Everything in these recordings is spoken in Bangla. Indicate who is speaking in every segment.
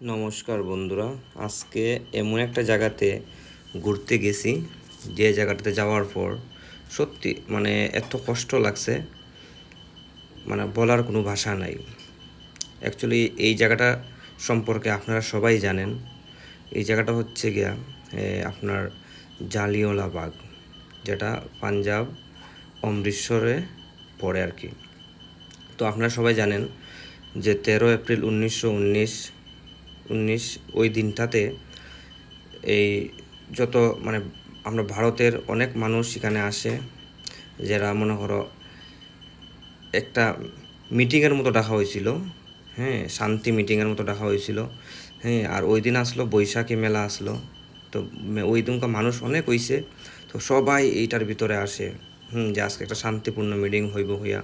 Speaker 1: নমস্কার বন্ধুরা, আজকে এমন একটা জায়গাতে ঘুরতে গেছি যে জায়গাটাতে যাওয়ার পর সত্যি এত কষ্ট লাগছে, বলার কোনো ভাষা নাই। অ্যাকচুয়ালি এই জায়গাটা সম্পর্কে আপনারা সবাই জানেন। এই জায়গাটা হচ্ছে গিয়া আপনার জালিয়ানওয়ালা বাগ, যেটা পাঞ্জাব অমৃতসরে পড়ে আর কি। তো আপনারা সবাই জানেন যে 13 এপ্রিল 1919 ওই দিনটাতে এই যত আমরা ভারতের অনেক মানুষ এখানে আসে, যারা মনে করো একটা মিটিংয়ের মতো ডাকা হয়েছিল। হ্যাঁ, শান্তি মিটিংয়ের মতো ডাকা হয়েছিল। হ্যাঁ, আর ওই দিন আসলো বৈশাখী মেলা আসলো। তো ওই দিনকার মানুষ অনেক হইছে, তো সবাই এইটার ভিতরে আসে যে আজকে একটা শান্তিপূর্ণ মিটিং হইব হইয়া।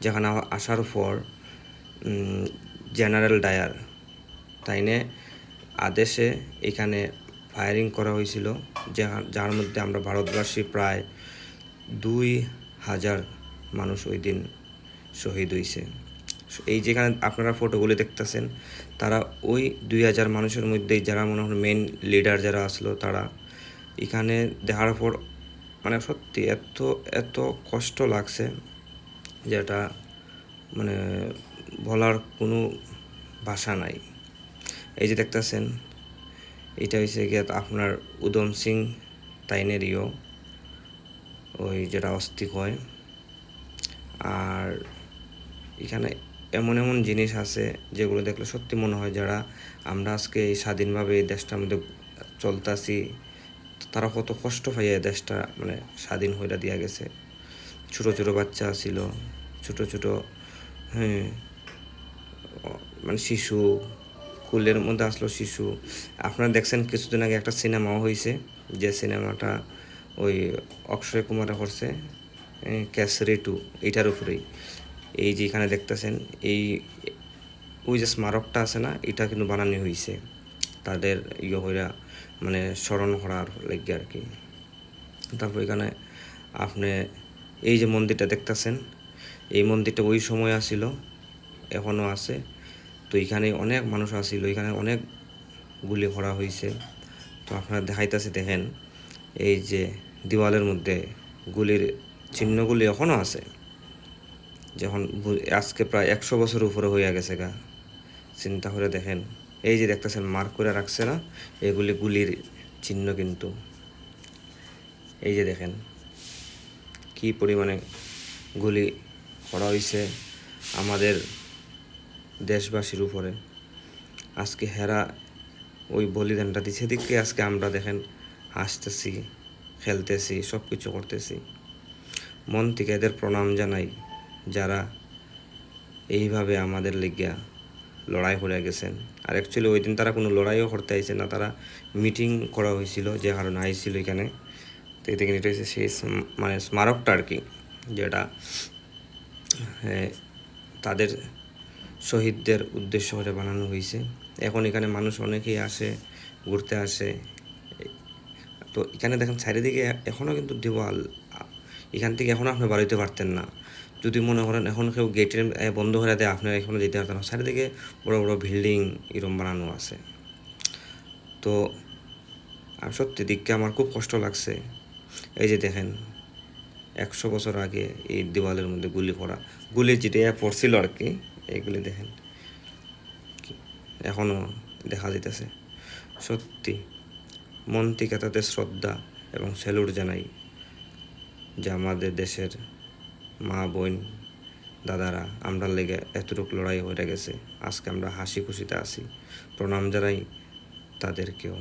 Speaker 1: যেখানে আসার পর জেনারেল ডায়ার তাইনে আদেশে এখানে ফায়ারিং করা হয়েছিল, যার মধ্যে আমরা ভারতবাসী প্রায় 2000 মানুষ ওই দিন শহীদ হয়েছে। এই যেখানে আপনারা ফটোগুলি দেখতেছেন, তারা ওই 2000 মানুষের মধ্যেই যারা মনে হয় মেন লিডার যারা আসলো, তারা এখানে দেখার পর সত্যি এত এত কষ্ট লাগছে, যেটা বলার কোনো ভাষা নাই। এই যে দেখতেছেন, এটা হয়েছে গিয়ে আপনার উদম সিং তাইনেরিও ওই যেটা অস্থি হয়। আর এখানে এমন এমন জিনিস আছে যেগুলো দেখলে সত্যি মনে হয় যারা আমরা আজকে এই স্বাধীনভাবে এই দেশটার মধ্যে চলতাছি, তারা কত কষ্ট পাইয়া দেশটা স্বাধীন হইয়া দিয়া গেছে। ছোটো ছোটো বাচ্চা ছিল, ছোটো ছোটো শিশু, কুলের মধ্যে আসলো শিশু। আপনারা দেখছেন কিছুদিন আগে একটা সিনেমাও হয়েছে, যে সিনেমাটা ওই অক্ষয় কুমারে করছে, কেসরি 2, এইটার উপরেই। এই যে এখানে দেখতেছেন, ওই যে স্মারকটা আছে না, এটা কিন্তু বানানো হয়েছে তাদের হইয়া স্মরণ করার লাগে আর কি। তারপর এখানে আপনি এই যে মন্দিরটা দেখতেছেন, এই মন্দিরটা ওই সময় আসিল, এখনও আছে। তো এখানে অনেক মানুষ আসিল, এখানে অনেক গুলি করা হয়েছে। তো আপনারা দেখাইতেছে, দেখেন এই যে দেওয়ালের মধ্যে গুলির চিহ্নগুলি এখনও আছে, যখন আজকে প্রায় 100 বছর উপরে হইয়া গেছে গা। চিন্তা করে দেখেন, এই যে দেখতেছেন মার্ক করে রাখছে না, এগুলি গুলির চিহ্ন কিন্তু। এই যে দেখেন কি পরিমাণে গুলি করা হয়েছে আমাদের দেশবাসীর উপরে। আজকে হেরা ওই বলিদানটা দিচ্ছে দিকে আজকে আমরা দেখেন হাসতেছি, খেলতেছি, সব কিছু করতেছি। মন থেকে এদের প্রণাম জানাই, যারা এইভাবে আমাদের লেগিয়া লড়াই করে গেছেন। আর অ্যাকচুয়ালি ওই দিন তারা কোনো লড়াইও করতে আইছে না, তারা মিটিং করা হয়েছিল, যে কারণে আইছিল এখানে। তো দেখেন, এটা হচ্ছে সেই স্মারকটা আর কি, যেটা তাদের শহীদদের উদ্দেশ্য করে বানানো হয়েছে। এখন এখানে মানুষ অনেকেই আসে, ঘুরতে আসে। তো এখানে দেখেন চারিদিকে এখনও কিন্তু দেওয়াল, এখান থেকে এখনও আপনি বাড়িতে পারতেন না। যদি মনে করেন এখন কেউ গেটের বন্ধ করে দেয়, আপনারা এখনও যেতে পারতেন না। চারিদিকে বড় বড় বিল্ডিং এরকম বানানো আছে। তো আমি সত্যি দিককে আমার খুব কষ্ট লাগছে। এই যে দেখেন 100 বছর আগে এই দেওয়ালের মধ্যে গুলি করা, গুলি যেটা পড়ছিল আর কি, এইগুলি দেখেন এখনও দেখা যেতেছে। সত্যি মন থেকে তাদের শ্রদ্ধা এবং স্যালুট জানাই, যে আমাদের দেশের মা বোন দাদারা আমরা লেগে এতটুকু লড়াই হয়ে গেছে, আজকে আমরা হাসি খুশিতে আছি। প্রণাম জানাই তাদেরকেও।